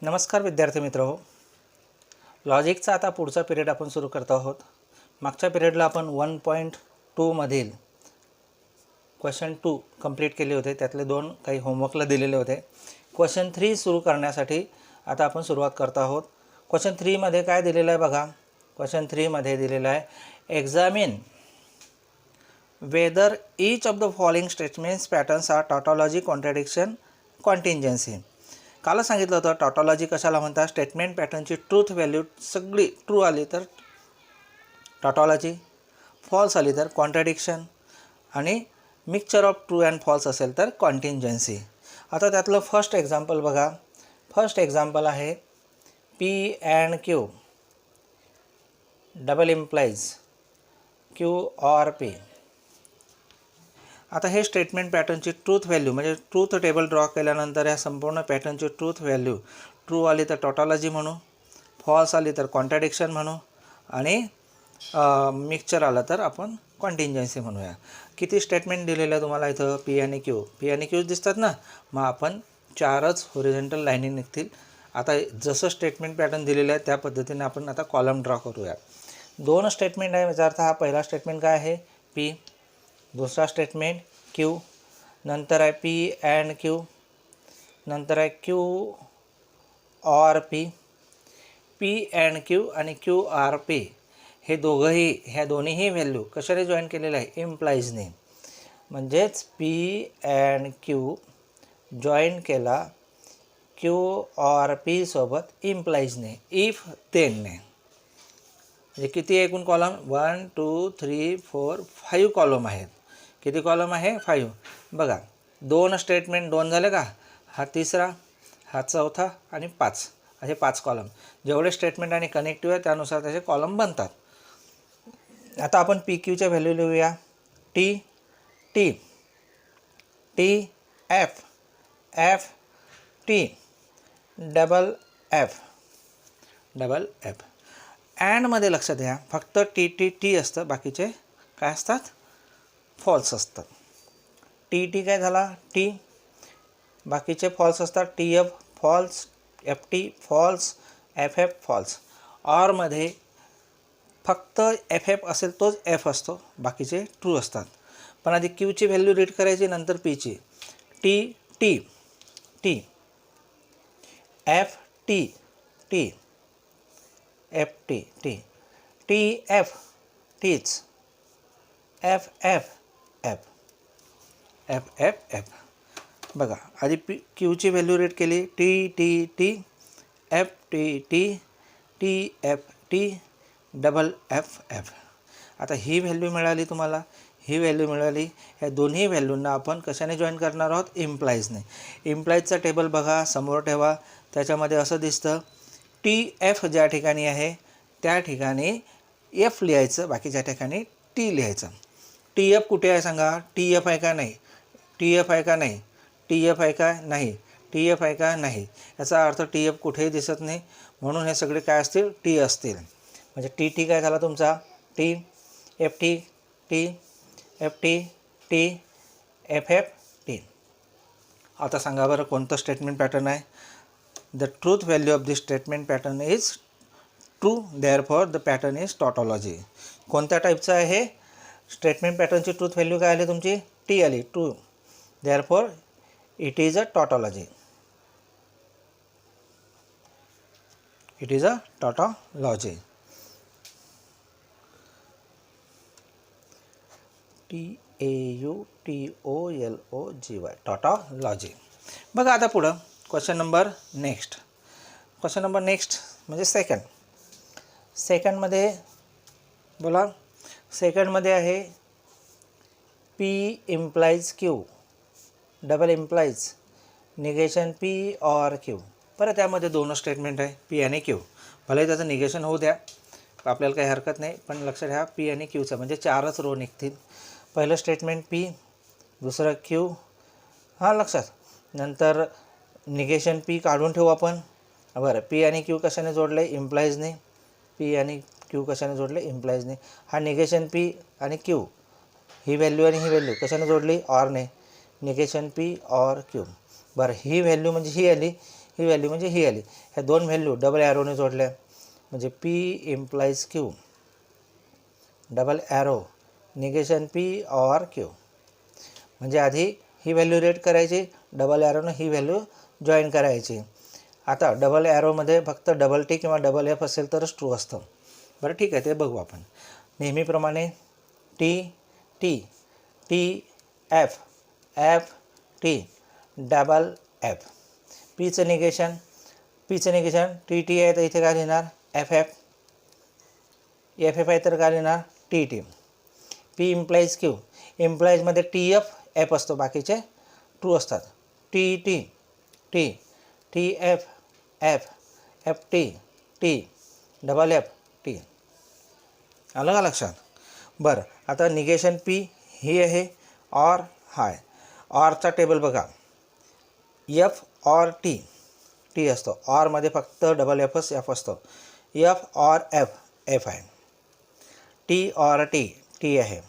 नमस्कार विद्यार्थी मित्रहो, लॉजिकचा आता पुढचा पिरियड आपण सुरू करत आहोत. मागच्या पिरियडला आपण 1.2 मधील क्वेश्चन 2 कंप्लीट केले होते. त्यातले 2 काही होमवर्कला दिलेले होते. क्वेश्चन 3 सुरू करण्यासाठी आता आपण सुरुवात करत आहोत. क्वेश्चन 3 मध्ये काय दिलेलं आहे बघा. क्वेश्चन 3 मध्ये दिलेलं आहे examine whether each of the following statements patterns are tautology, contradiction, contingency. कालच सांगितलं होतं टॉटॉलॉजी कशाला म्हणतात. स्टेटमेंट पॅटर्नची ट्रूथ व्हॅल्यू सगळी ट्रू आली तर टॉटॉलॉजी, फॉल्स आली तर कॉन्ट्रडिक्शन आणि mixture of true and false असेल तर कॉन्टिंजन्सी. आता त्यातलं फर्स्ट एक्झाम्पल बघा. फर्स्ट एक्झाम्पल आहे P and Q double implies Q or P. आता हे स्टेटमेंट पॅटर्नची ट्रूथ व्हॅल्यू म्हणजे ट्रूथ टेबल ड्रॉ केल्यानंतर या संपूर्ण पॅटर्नची ट्रूथ व्हॅल्यू ट्रू आली तर टॉटॉलॉजी म्हणू, फॉल्स आली तर कॉन्ट्रडिक्शन म्हणू आणि मिक्सचर आलं तर आपण कॉन्टिंजन्सी म्हणूया. किती स्टेटमेंट दिलेलं आहे तुम्हाला इथं पी आणि क्यू. पी आणि क्यूज दिसतात ना, मग आपण 4च हॉरिझॉन्टल लाईनी निघतील. आता जसं स्टेटमेंट पॅटर्न दिलेलं आहे त्या पद्धतीने आपण आता कॉलम ड्रॉ करूया. 2 स्टेटमेंट आहे. याचा अर्थ हा पहिला स्टेटमेंट काय आहे पी, दुसरा स्टेटमेंट क्यू, नंतर आहे पी अँड क्यू, नंतर आहे Q or P. P and Q आणि क्यू आर पी हे दोघंही ह्या दोन्हीही व्हॅल्यू कशाने जॉईन केलेलं आहे इम्प्लाइजने. म्हणजेच पी अँड क्यू जॉईन केला क्यू ऑर पी सोबत इम्प्लाइजने, इफ देनने. म्हणजे किती एकूण कॉलम 1 2 3 4 5 कॉलम आहेत. किती कॉलम आहे 5. बघा 2 स्टेटमेंट 2 झाले का, हा तिसरा, हा चौथा आणि 5 असे 5 कॉलम. जेवढे स्टेटमेंट आणि कनेक्टिव्ह आहे त्यानुसार त्याचे कॉलम बनतात. आता आपण पी क्यूच्या व्हॅल्यू लिहूया. T T T F F T double F double F. अँडमध्ये लक्षात घ्या फक्त टी टी टी असतं, बाकीचे काय असतात फॉल्स असतात. टी टी काय झाला टी, बाकीचे फॉल्स असतात. T F false, F T false, F F false. ऑरमध्ये फक्त एफ एफ असेल तोच एफ असतो, बाकीचे ट्रू असतात. पण आधी क्यूची व्हॅल्यू रीड करायची नंतर पीची. T T T F T T F T T T F टीच, F F F F F F. बघा आधी पी क्यूची व्हॅल्यू रीड केली T T T F T T T F T double F F. आता ही value मिळाली तुम्हाला, ही value मिळाली. ह्या दोन्ही व्हॅल्यूंना आपण कशाने जॉईन करणार आहोत इम्प्लाइजने. इम्प्लाइजचा टेबल बघा समोर ठेवा. त्याच्यामध्ये असं दिसतं टी एफ ज्या ठिकाणी आहे त्या ठिकाणी एफ लिहायचं, बाकीच्या ठिकाणी टी लिहायचं. टी एफ कुठे आहे सांगा. टी एफ आहे का नाही, टी एफ आहे का नाही, टी एफ आहे का नाही, टी एफ आहे का नाही. याचा अर्थ टी एफ कुठेही दिसत नाही, म्हणून हे सगळे काय असतील टी असतील. म्हणजे टी टी काय झाला तुमचा T, F T T, F T T, F F T. आता सांगा बरं कोणतं स्टेटमेंट पॅटर्न आहे. The truth value of this statement pattern is true, therefore the pattern is tautology. कोणत्या टाईपचं आहे हे स्टेटमेंट पॅटर्नची ट्रूथ व्हॅल्यू काय आली तुमची टी आली, true, therefore it is a tautology. It is a tautology. TAUTOLOGY tautology. बघा आता पुढं question number next. Question number next म्हणजे सेकंडमध्ये बोला. सेकंडमध्ये आहे P implies Q double implies negation P or Q. बरं त्यामध्ये 2 स्टेटमेंट आहे पी आणि क्यू. भले त्याचं निगेशन होऊ द्या, आपल्याला काही हरकत नाही, पण लक्षात घ्या पी आणि क्यूचं म्हणजे 4च रो निघतील. पहिलं स्टेटमेंट पी, दुसरं क्यू, हां लक्षात. नंतर निगेशन पी काढून ठेवू आपण. बरं पी आणि क्यू कशाने जोडले इम्प्लाइजने, पी आणि क्यू कशाने जोडले इम्प्लाइजने. हा निगेशन पी आणि क्यू, ही व्हॅल्यू आणि ही व्हॅल्यू कशाने जोडली ऑरने, निगेशन पी ऑर क्यू. बरं ही व्हॅल्यू म्हणजे ही आली, ही व्हॅल्यू म्हणजे ही आली. ह्या दोन व्हॅल्यू डबल ॲरोने जोडल्या म्हणजे P implies Q, double arrow negation P or Q. म्हणजे आधी ही व्हॅल्यू रेट करायची, डबल ॲरोनं ही व्हॅल्यू जॉईन करायची. आता डबल ॲरोमध्ये फक्त डबल टी किंवा डबल एफ असेल तरच ट्रू असतं. बरं ठीक आहे, ते बघू आपण. नेहमीप्रमाणे T T T F F T double F. पीचं निगेशन टी टी आहे तर इथे काय लिहिणार एफ एफ. एफ एफ आहे तर काय लिहिणार T T. P implies Q, इम्प्लाइजमध्ये टी एफ एफ असतो, बाकीचे ट्रू असतात. T T T T F F F T T double F T. आलं का लक्षात? बरं, आता निगेशन पी ही आहे ऑर हाय. ऑरचा टेबल बघा, एफ ऑर टी टी असतो, ऑरमध्ये फक्त डबल एफच एफ असतो. एफ ऑर एफ एफ आहे. टी ऑर टी टी आहे.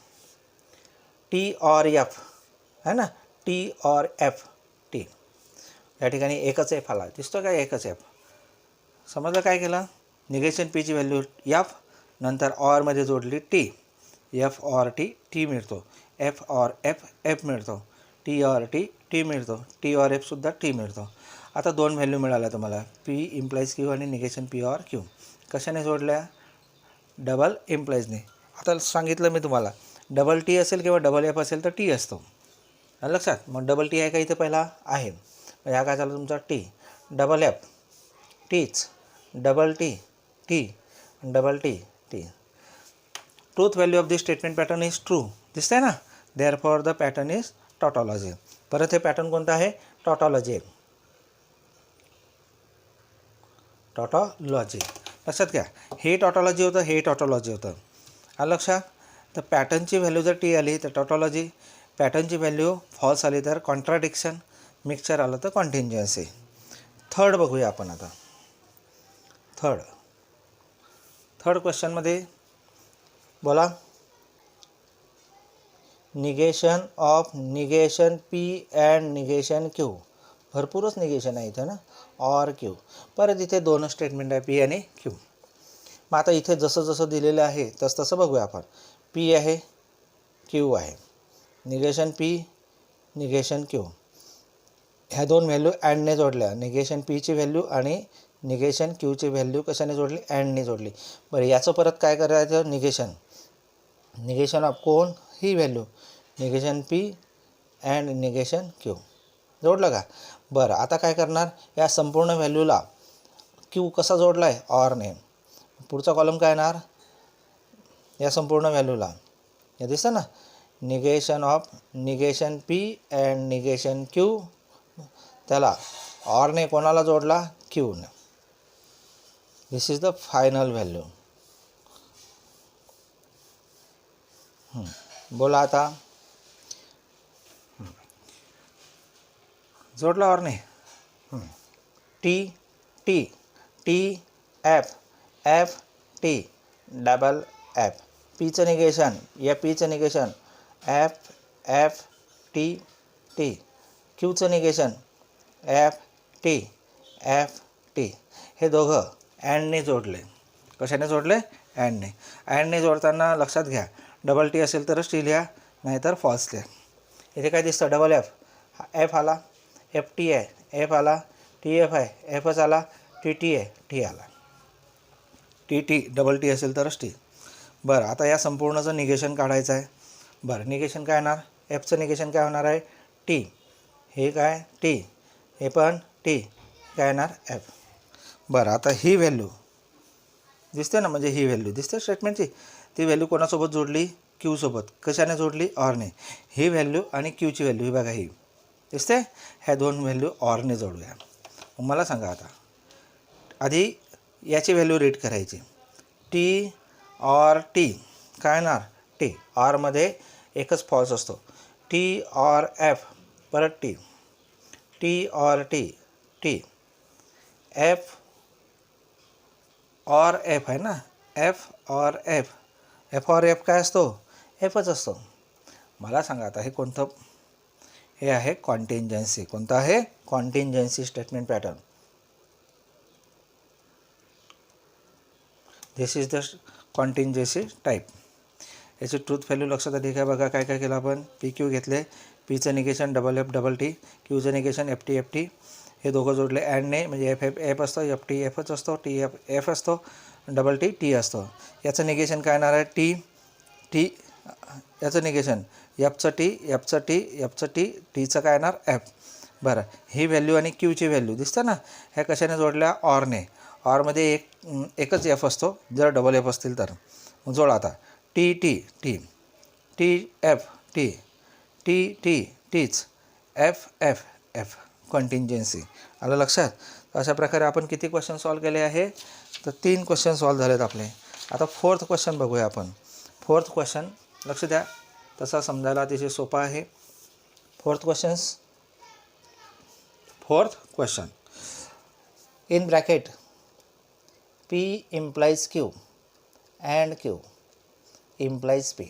टी ऑर एफ है ना, टी ऑर एफ टी. या ठिकाणी एकच एफ आला, दिसतो काय एकच एफ. समजलं काय केलं? निगेशन पीची व्हॅल्यू एफ, नंतर ऑरमध्ये जोडली T, F or T T मिळतो, एफ ऑर एफ एफ मिळतो, टी ऑर टी टी मिळतो, टी ऑर एफसुद्धा टी मिळतो. आता दोन व्हॅल्यू मिळाल्या तुम्हाला, पी इम्प्लाइज क्यू आणि निगेशन पी ऑर क्यू. कशाने जोडल्या? डबल इम्प्लाइजने. आता सांगितलं मी तुम्हाला, डबल टी असेल किंवा डबल एफ असेल तर टी असतो. लक्षात? मग डबल टी आहे का इथे पहिला आहे. मग हा काय झाला तुमचा टी, डबल एफ टीच, double T T, double T T. Truth value of this statement pattern is true. दिसतंय ना? Therefore the pattern is tautology. परत हे पॅटर्न कोणतं आहे? टॉटॉलॉजी. टॉटॉलॉजी लक्षात घ्या. हे टॉटॉलॉजी होतं, हे टॉटॉलॉजी होतं. आलं लक्षात? तर पॅटर्नची व्हॅल्यू जर टी आली तर टॉटॉलॉजी, पॅटर्नची व्हॅल्यू फॉल्स आली तर कॉन्ट्राडिक्शन, मिक्सचर आलं तर कॉन्टिन्जन्सी. थर्ड बघूया आपण आता. थर्ड क्वेश्चनमध्ये बोला, negation of negation P and negation Q. भरपूरच निगेशन आहे इथं ना, ऑर क्यू. परत इथे दोन स्टेटमेंट आहे, पी आणि क्यू. मग आता इथे जसं जसं दिलेलं आहे तसं बघूया आपण. पी आहे, क्यू आहे, निगेशन पी निगेशन क्यू. ह्या दोन व्हॅल्यू अँडने जोडल्या. निगेशन पीची व्हॅल्यू आणि निगेशन क्यूची व्हॅल्यू कशाने जोडली? अँडने जोडली. बरं, याचं परत काय करायचं? निगेशन ऑफ कोण? ही value, negation P and negation Q. जोडलं का? बरं, आता काय करणार? या संपूर्ण व्हॅल्यूला क्यू कसा जोडला आहे? ऑरने. पुढचा कॉलम काय येणार? या संपूर्ण व्हॅल्यूला हे दिसतं ना, negation of negation P and negation Q, त्याला ऑरने कोणाला जोडला? क्यूने. This is the final value. बोला आता. जोडला ऑरने. T T T F F T double F. पीचं निगेशन, या पीचं negation F F T T. क्यूचं negation F T F T. हे दोघं अँडने जोडले. कशाने जोडले? अँडने. अँडने जोडताना लक्षात घ्या, डबल टी असेल तरच टी लिहा, नाहीतर फॉल्स लिहा. इथे काय दिसतं? डबल एफ, एफ आला, एफ टी आहे, एफ आला, टी एफ आहे, एफच आला, टी टी आहे, टी आला. टी टी डबल टी असेल तरच टी. बरं, आता या संपूर्णचं निगेशन काढायचं आहे. बरं, निगेशन काय येणार? एफचं निगेशन काय होणार आहे? टी. हे काय? टी. हे पण टी. काय येणार? एफ. बरं, आता ही व्हॅल्यू दिसते ना, म्हणजे ही व्हॅल्यू दिसते स्टेटमेंटची. ती व्हॅल्यू कोणासोबत जोडली? क्यूसोबत. कशाने जोडली? ऑरने. ही व्हॅल्यू आणि क्यूची व्हॅल्यू ही बघा, ही दिसते. ह्या दोन व्हॅल्यू ऑरने जोडूया. मला सांगा आता, आधी याची व्हॅल्यू रीड करायची. टी ऑर टी काय येणार? टी. ऑरमध्ये एकच फॉल्स असतो. टी ऑर एफ, परत T. T or T T. F or F आहे ना, F or F. F or F काय असतो? एफच असतो. मला सांगा आता हे कोणतं? हे आहे कॉन्टिंजन्सी. कोणतं आहे? Contingency statement pattern. This is the contingency type. याची ट्रूथ व्हॅल्यू लक्षात आली काय बघा. काय काय केलं आपण. पी क्यू घेतले, पीचं negation double F double T, क्यूचं negation F T F T, हे दोघं जोडले अँडने, म्हणजे एफ एफ एफ असतो, एफ टी एफच असतो, टी एफ एफ असतो, डबल टी टी असतो. याचं निगेशन काय येणार आहे. टी टी, याचं निगेशन एफचं टी एफचं टी एफचं टी, टीचं काय येणार एफ. बरं, ही व्हॅल्यू आणि क्यूची व्हॅल्यू दिसतं ना, ह्या कशाने जोडल्या. ऑरने. ऑरमध्ये एकच एफ असतो जर डबल एफ असतील तर. मग जोडा आता. T T T, T F T, T T टीच, एफ एफ एफ, कॉन्टिंजन्सी. आलं लक्षात. अशा प्रकारे आपण किती क्वेश्चन सॉल्व केले आहे. तर 3 क्वेश्चन सॉल्व झालेत आपले. आता 4th क्वेश्चन बघूया आपण. 4th क्वेश्चन लक्ष द्या, तसा समजायला अतिशय सोपा आहे. 4th question in bracket P implies Q and Q implies P.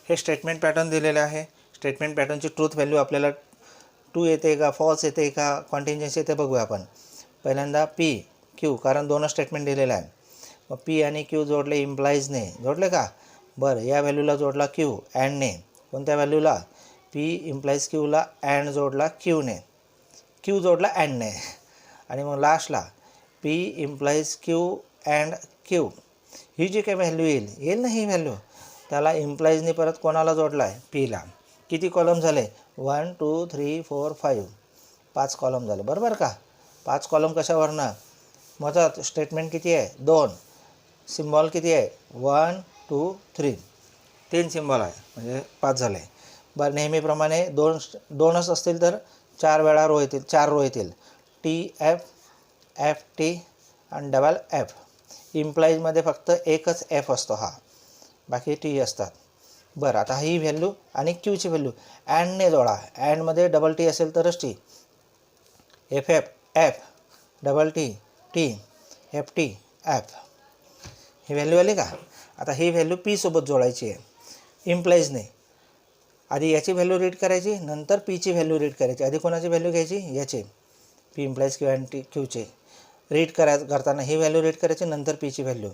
हे स्टेटमेंट पॅटर्न दिलेले आहे. स्टेटमेंट पॅटर्नची ट्रूथ व्हॅल्यू आपल्याला ट्रू येते का फॉल्स येते का कॉन्टिन्युअस येते बघूया आपण. पहिल्यांदा P Q, कारण 2 स्टेटमेंट दिलेलं आहे. मग P आणि Q जोडले इम्प्लाइजने. जोडले का. बरं, या व्हॅल्यूला जोडला Q अँडने. कोणत्या व्हॅल्यूला. P इम्प्लाइज Qला अँड जोडला Qने. Q जोडला अँडने. आणि मग लास्टला P implies Q and Q. ही जी काही व्हॅल्यू येईल ना, ही व्हॅल्यू त्याला इम्प्लाइजनी परत कोणाला जोडला आहे. Pला. किती कॉलम झाले. 1 2 3 4 5, 5 कॉलम झाले. बरोबर का. 5 कॉलम कशावरनं. मग स्टेटमेंट किती आहे. 2. सिम्बॉल किती आहे. 1 2 3, 3 सिम्बॉल आहे, म्हणजे 5 झाले. बरं, नेहमीप्रमाणे 2च असतील तर 4 वेळा रो येतील, 4 रो येतील. टी एफ एफ टी आणि डबल एफ. इम्प्लाइजमध्ये फक्त एकच एफ असतो हा, बाकी टी असतात. बरं, आता ही व्हॅल्यू आणि क्यूची व्हॅल्यू अँडने जोडा. अँडमध्ये डबल टी असेल तरच T. F F F, double T T, F T F. ही व्हॅल्यू आली का. आता ही व्हॅल्यू पी सोबत जोडायची आहे इम्प्लाइजने. आधी याची व्हॅल्यू रीड करायची, नंतर पीची व्हॅल्यू रीड करायची. आधी कोणाची व्हॅल्यू घ्यायची. याची P implies Q and T क्यूचे रीड करताना ही व्हॅल्यू रीड करायची, नंतर पीची व्हॅल्यू.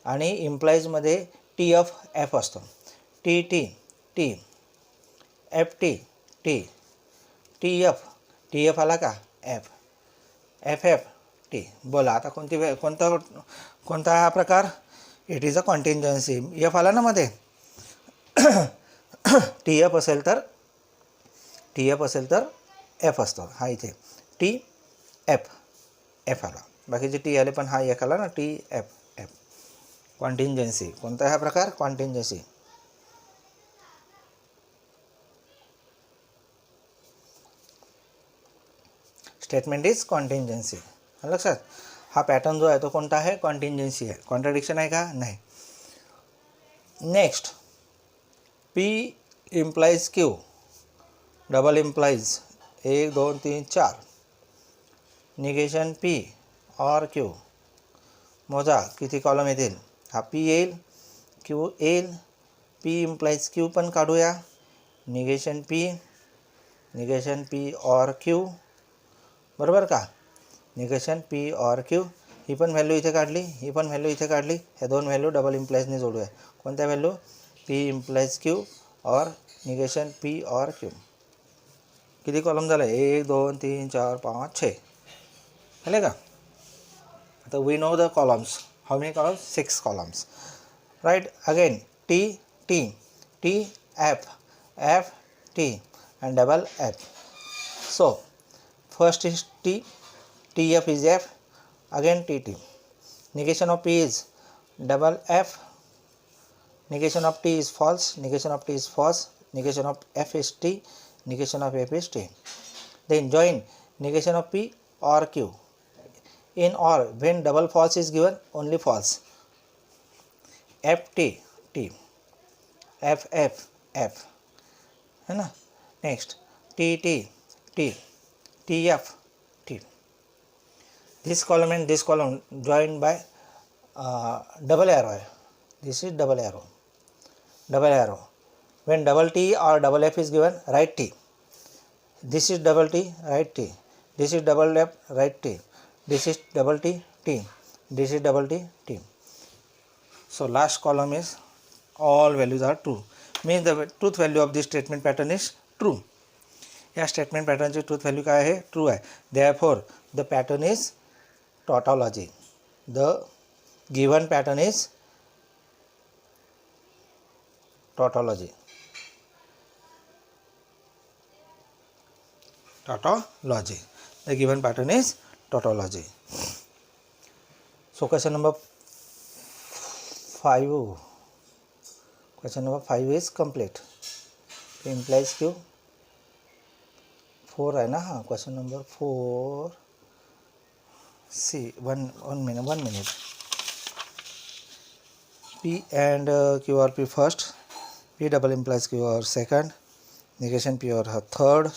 आणि इम्प्लाइजमध्ये टी एफ एफ असतो. T T T, F T T, T F आला का एफ, एफ एफ टी. बोला आता कोणता हा प्रकार. It is a contingency. F आला ना मध्ये. टी एफ असेल तर एफ असतो. हा इथे टी एफ एफ आला, बाकीचे टी आले पण हा एक आला ना. T F F, contingency. कोणता हा प्रकार. कॉन्टिंजन्सी. Statement is contingency. लक्षात. हा पॅटर्न जो आहे तो कोणता आहे. कॉन्टिंजन्सी आहे. कॉन्ट्राडिक्शन आहे का नाही. Next, P implies Q, double implies 1 2 3 4, negation P और Q. मोजा किती कॉलम येतील. हा P येईल, Q येईल. P इम्प्लाइज Q पण काढूया. निगेशन P और Q. बरोबर का. निगेशन P और Q. ही पण व्हॅल्यू इथे काढली, ही पण व्हॅल्यू इथे काढली. ह्या 2 व्हॅल्यू डबल इम्प्लाइजने जोडूया. कोणत्या व्हॅल्यू. P इम्प्लाइज Q और निगेशन P और Q. किती कॉलम झाले. 1 2 3 4 5 6 झाले का. आता we know the columns. How many columns. 6 columns. Right. Again T T T F F T and double F. So first is T, TF is F, again TT. Negation of P is double F, negation of T is false, negation of T is false, negation of F is T, negation of F is T. Then join negation of P or Q. In or when double false is given, only false. FT T, FF F, है ना. Next TT T, TF T. This column and this column joined by double arrow. This is double arrow. Double arrow. When double T or double F is given, write T. This is double T, write T. This is double F, write T. This is double T, T. This is double T, T. So last column is all values are true, means the truth value of this statement pattern is true. या statement पॅटर्नची truth value काय आहे? True आहे. Therefore the pattern is tautology. The given pattern is tautology. Tautology. The given pattern is tautology. So question number 5. Question number 5 is complete. P implies Q. 4 है ना? हाँ, question number 4. See, one minute. P and Q are P first. P double implies Q are second. Negation P are third.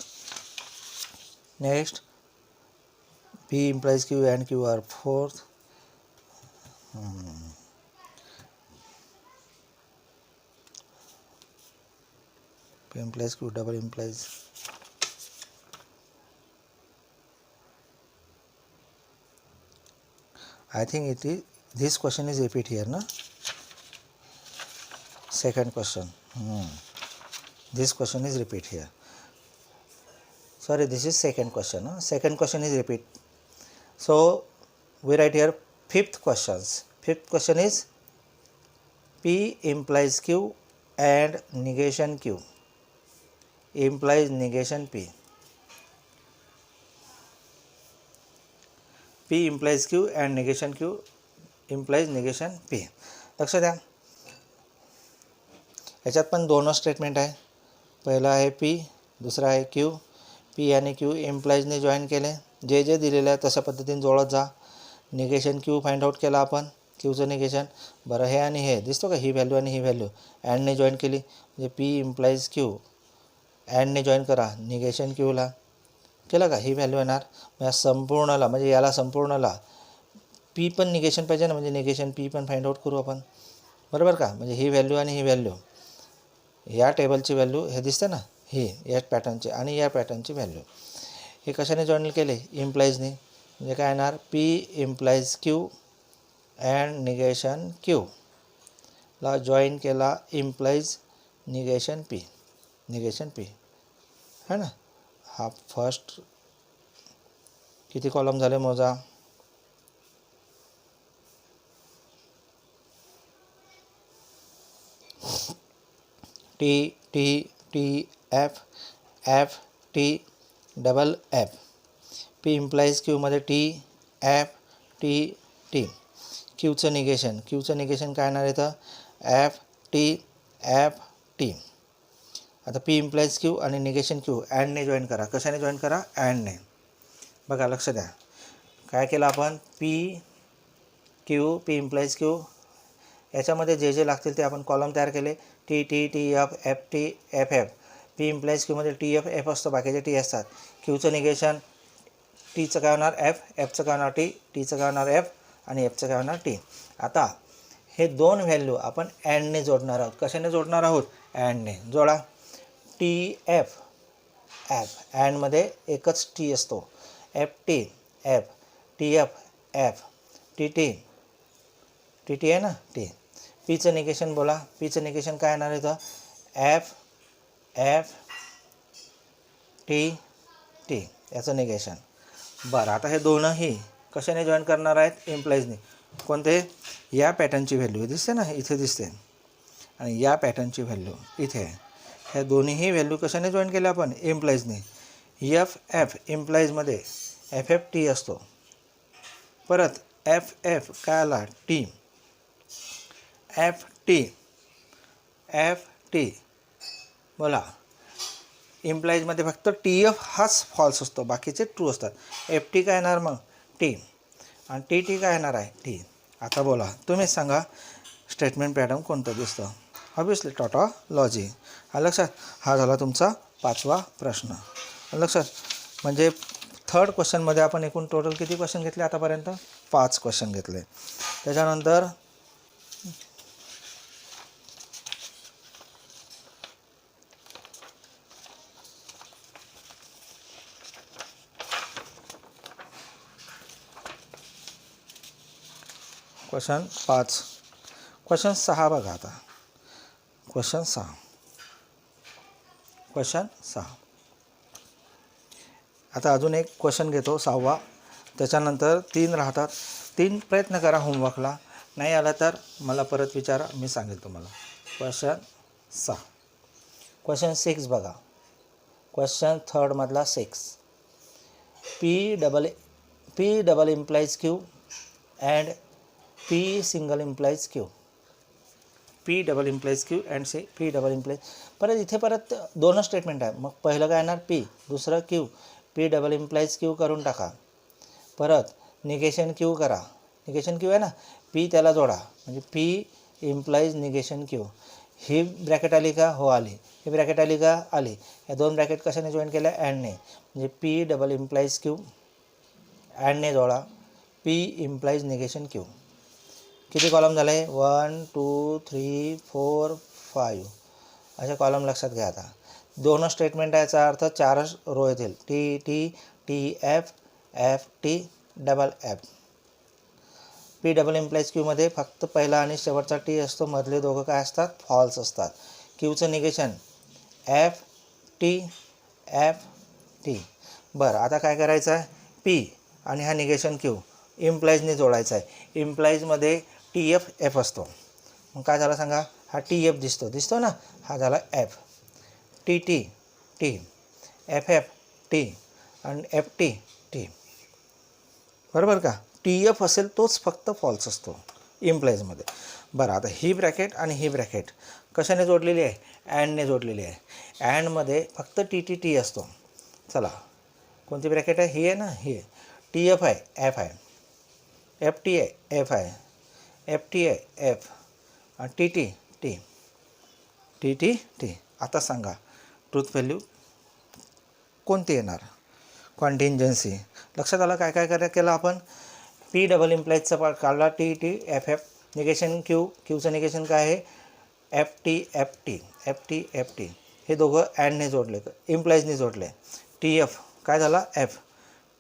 Next, P implies Q and Q are fourth. P implies Q double implies. I think it is, this question is repeat here, na? Second question. This question is repeat here. Sorry, this is second question. Second question is repeat. So we write here fifth questions. Fifth question is P implies Q and negation Q implies negation P. P implies Q and negation Q implies negation P. लक्ष द्या, याच्यात पण दोन statement आहे. पहिला आहे P, दुसरा आहे Q. P आणि Q इम्प्लाइजने जॉईन केले. जे जे दिलेलं आहे तशा पद्धतीने जोडत जा. निगेशन Q फाइंड आउट केला आपण, Qचं निगेशन. बरं, हे आणि हे दिसतो का? ही व्हॅल्यू आणि ही व्हॅल्यू अँडने जॉईन केली म्हणजे P इम्प्लाइज Q. अँडने जॉईन करा निगेशन Qला, केलं का? ही व्हॅल्यू येणार. या संपूर्णला म्हणजे याला संपूर्णला P पण निगेशन पाहिजे ना, म्हणजे निगेशन P पण फाइंड आउट करू आपण, बरोबर का? म्हणजे ही व्हॅल्यू आणि ही व्हॅल्यू, या टेबलची व्हॅल्यू हे दिसते ना, ही या पॅटर्नची आणि या पॅटर्नची व्हॅल्यू हे कशाने जॉईन केले? इम्प्लाइजने. म्हणजे काय येणार? P implies Q and negation Q ला जॉईन केला implies negation P. Negation P है ना. हा फर्स्ट किती कॉलम झाले मोजा? T T T F F T double F. P implies Q मध्ये T F T T. Qचं निगेशन, Qचं निगेशन काय येणार इथं? F T F T. आता P इम्प्लाइज Q आणि निगेशन Q अँडने जॉईन करा. कशाने जॉईन करा? अँडने. बघा, लक्ष द्या, काय केलं आपण? P Q, P implies Q, याच्यामध्ये जे जे लागतील ते आपण कॉलम तयार केले. T T T F F T F F. P implies Q मध्ये T F F असतो, बाकीचे T असतात. Qचं निगेशन, Tचं काय होणार? F, Fचं काय होणार? T, Tचं काय होणार? F आणि Fचं काय होणार? T. आता हे दोन व्हॅल्यू आपण अँडने जोडणार आहोत. कशाने जोडणार आहोत? अँडने. जोडा. T F F, अँडमध्ये एकच T असतो. F T F, T F F, T T, T T आहे ना, T. Pचं निगेशन बोला. Pचं निगेशन काय येणार इथं? F F T T, याचं निगेशन. बरं, आता हे दोनही कशाने जॉईन करणार आहेत? इम्प्लाइजने. कोणते? या पॅटर्नची व्हॅल्यू दिसते ना, इथे दिसते, आणि या पॅटर्नची व्हॅल्यू इथे आहे. ह्या दोन्हीही व्हॅल्यू कशाने जॉईन केल्या आपण? इम्प्लाइजने. F F इम्प्लाइजमध्ये F F T असतो. परत F F काय आला? T. F T F T बोला. इम्प्लाइजमध्ये फक्त T F हाच फॉल्स असतो, बाकीचे ट्रू असतात. F T काय येणार मग? T. आणि T T काय येणार आहे? T. आता बोला, तुम्हीच सांगा स्टेटमेंट पॅटर्न कोणतं दिसतं? Obviously tautology. हा लक्षात. हा झाला तुमचा 5वा प्रश्न. लक्षात. म्हणजे थर्ड क्वेश्चनमध्ये आपण एकूण टोटल किती क्वेश्चन घेतले आतापर्यंत? 5 क्वेश्चन घेतले. त्याच्यानंतर क्वेश्चन 5. क्वेश्चन 6 बघा आता. क्वेश्चन 6. आता अजून एक क्वेश्चन घेतो 6वा, त्याच्यानंतर 3 राहतात. 3 प्रयत्न करा होमवर्कला, नाही आला तर मला परत विचारा, मी सांगेल तुम्हाला. क्वेश्चन 6. क्वेश्चन 6 बघा. क्वेश्चन 3 मधला 6. P double implies Q and P single implies Q. P double implies Q and say P double implies. परत इथे परत दोनच स्टेटमेंट आहे. मग पहिलं काय येणार P, दुसरं Q. P double implies Q करून टाका. परत निगेशन Q करा. निगेशन Q आहे ना, P त्याला जोडा, म्हणजे P implies निगेशन Q. ही ब्रॅकेट आली का? हो आली. ही ब्रॅकेट आली का? आली. या दोन ब्रॅकेट कशाने जॉईन केल्या? अँडने. म्हणजे P डबल इम्प्लाइज Q, अँडने जोडा, P इम्प्लाइज निगेशन Q. किती कॉलम झाले? 1 2 3 4 5 असे कॉलम लक्षात घ्या. आता दोन स्टेटमेंट आहे, याचा अर्थ 4 रो येतील. T T T F F T double F. P double implies Qमध्ये फक्त पहिला आणि शेवटचा T असतो, मधले दोघं काय असतात? फॉल्स असतात. Qचं negation F T F T. बरं, आता काय करायचं आहे? P आणि हा निगेशन Q इम्प्लाइजने जोडायचा आहे. इम्प्लाइजमध्ये TF असतो. मग काय झालं सांगा? हा TF दिसतो ना, हा झाला F. TT T, FF T आणि FT T. बरोबर का? TF असेल तोच फक्त फॉल्स असतो इम्प्लाइजमध्ये. बरं, आता ही ब्रॅकेट आणि ही ब्रॅकेट कशाने जोडलेली आहे? अँडने जोडलेली आहे. अँडमध्ये फक्त TT असतो. चला, कोणती ब्रॅकेट आहे? ही आहे ना, ही आहे. TF आहे, F आहे. FT आहे, F आहे. FT आहे, F. आणि TT. आता सांगा ट्रूथ व्हॅल्यू कोणती येणार? कॉन्टिंजन्सी. लक्षात आलं काय काय केलं आपण? P डबल इम्प्लाइजचा पार्ट काढला, TF. निगेशन Qचं निगेशन काय आहे? FT. हे दोघं अँडने जोडले, इम्प्लाइजने जोडले. TF काय झाला? F.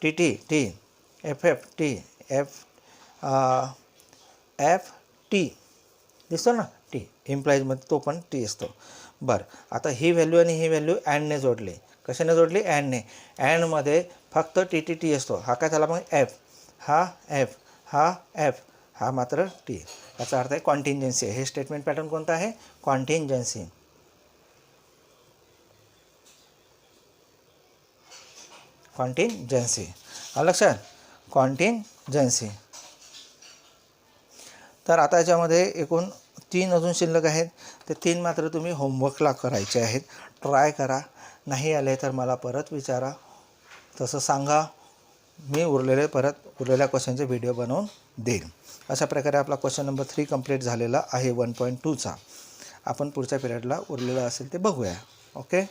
TT FF FT दिसतो ना, T इम्प्लाइजमध्ये तो पण T असतो. बरं, आता ही व्हॅल्यू आणि ही व्हॅल्यू अँडने जोडले. कशाने जोडली? अँडने. अँडमध्ये फक्त TT असतो. हा काय झाला मग? F. हा F, हा F, हा मात्र T. याचा अर्थ आहे कॉन्टिंजन्सी. हे स्टेटमेंट पॅटर्न कोणतं आहे? कॉन्टिंजन्सी. लक्षात? कॉन्टिंजन्सी. तर आता याच्यामध्ये एकूण 3 अजून शिल्लक आहेत. ते 3 मात्र तुम्ही होमवर्कला करायचे आहेत. ट्राय करा. नाही आले तर मला परत विचारा, तसं सांगा. मी उरलेल्या क्वेश्चनचे व्हिडिओ बनवून देईन. अशा प्रकारे आपला क्वेश्चन नंबर 3 कंप्लीट झालेला आहे 1.2चा. आपण पुढच्या पिरियडला उरलेला असेल ते बघूया. ओके.